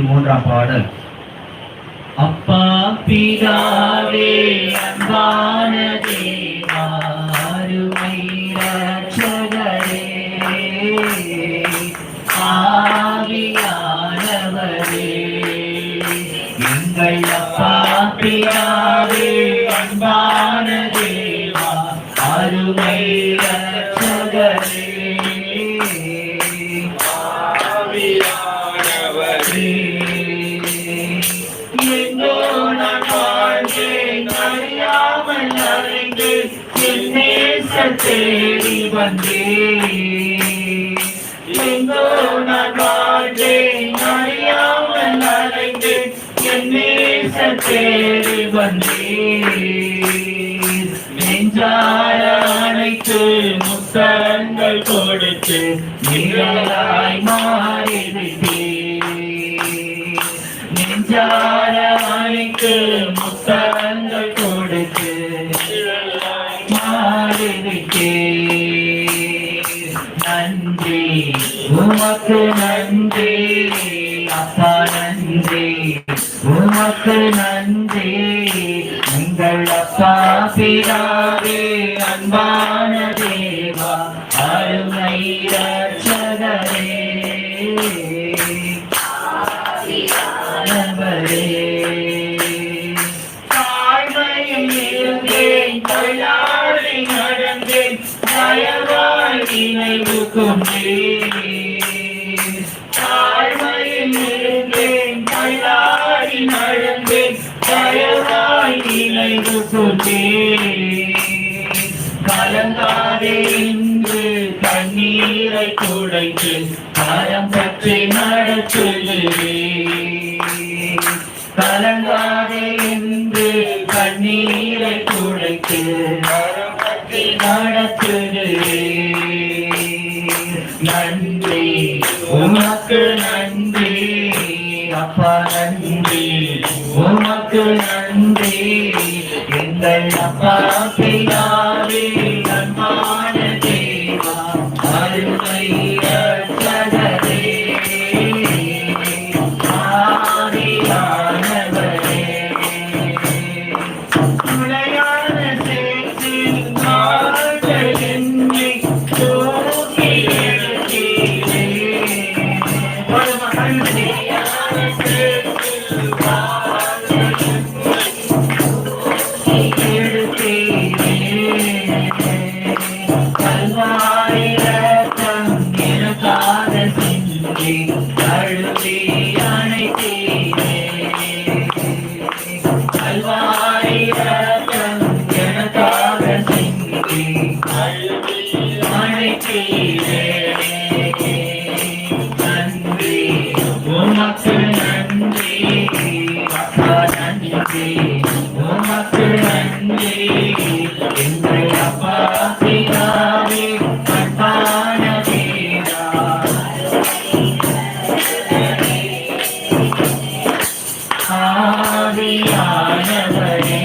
3ஆம் பாடல். அப்பா பிதாவே அன்பான தேவா அருமை இரட்சகரே ஆவியானவரே, எங்கள் அப்பா பிதாவே அன்பான தேவா அருமை இரட்சகரே ஆவியானவரே, எங்கோ நான் வாழ்ந்தேன் அறியாமல் அலைந்து என் நேசம் தேடி வந்தேன். எங்கோ நான் வாழ்ந்தேன் அறியாமல் அலைந்து என் நேசம் தேடி வந்தேன். நெஞ்சார அனைத்து முத்தங்கள் கொடுத்து நிழலாய் மாறிவிட்டேன். நெஞ்சார அனைத்து முத்தங்கள் கொடுத்து நிழலாய் மாறிவிட்டேன். நன்றி உமக்கு நன்றி அப்பா, நன்றி உமக்கு நன்றி எங்கள் அப்பா பிதாவே அன்பான தேவா அருமை இரட்சகரே ஆவியானவரே. தாழ்மையில் இருந்தேன் தள்ளாடி நடந்தேன் தயவாய் நினைவு கொண்டேன். தாழ்மையில் இருந்தேன் தள்ளாடி நடந்தேன் தயவாய் நினைவு கொண்டேன். கலங்காதே என்று கண்ணீரை துடைத்து கரம் பற்றி நடத்துகிறேன். கலங்காதே என்று கண்ணீரை துடைத்து கரம் பற்றி நடத்துகிறேன். நன்றி உமக்கு நன்றி அப்பா, நன்றி உமக்கு நன்றி எங்கள் அப்பா பிதாவே அன்பான தேவா அருமை இரட்சகரே ஆவியானவரே. துணையான சேற்றில் நாங்கள் என்னை தூக்கி எடுத்தீரே. கழுவி அணைத்தீரே. கல்வாரி ரத்தம் எனக்காக சிந்தி கழுவி அணைத்தீரே. நன்றி உமக்கு நன்றி அப்பா, நன்றி உமக்கு நன்றி எங்கள் அப்பா பிதாவே அன்பான தேவா ஆவியானவரே,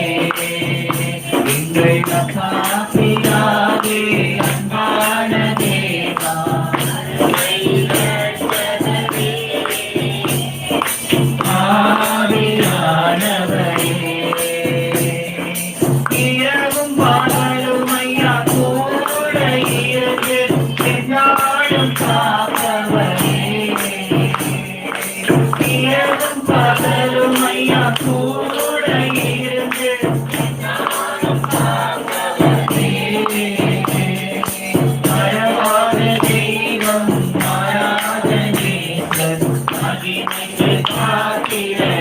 எங்கள் அப்பா பிதாவே அன்பான தேவா ஆவியானவரே. இரவும் பகலும் ஐயா கூட இருந்து என்னாலும் காப்பவரே. இரவும் பகலும் ஐயா கூட இருந்து மறவாத தெய்வம் மாறாத நேசர் மகிமைக்கு காக்கிறே.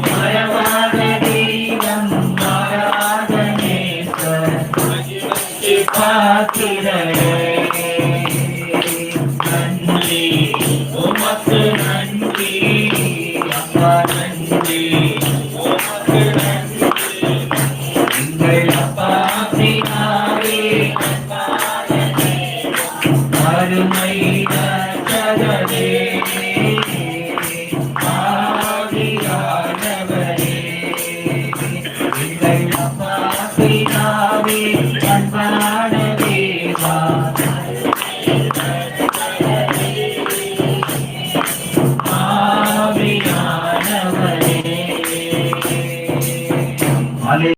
மறவாத தெய்வம் மாறாத நேசர் மகிமைக்கு காக்கிறே. நன்றி உமக்கு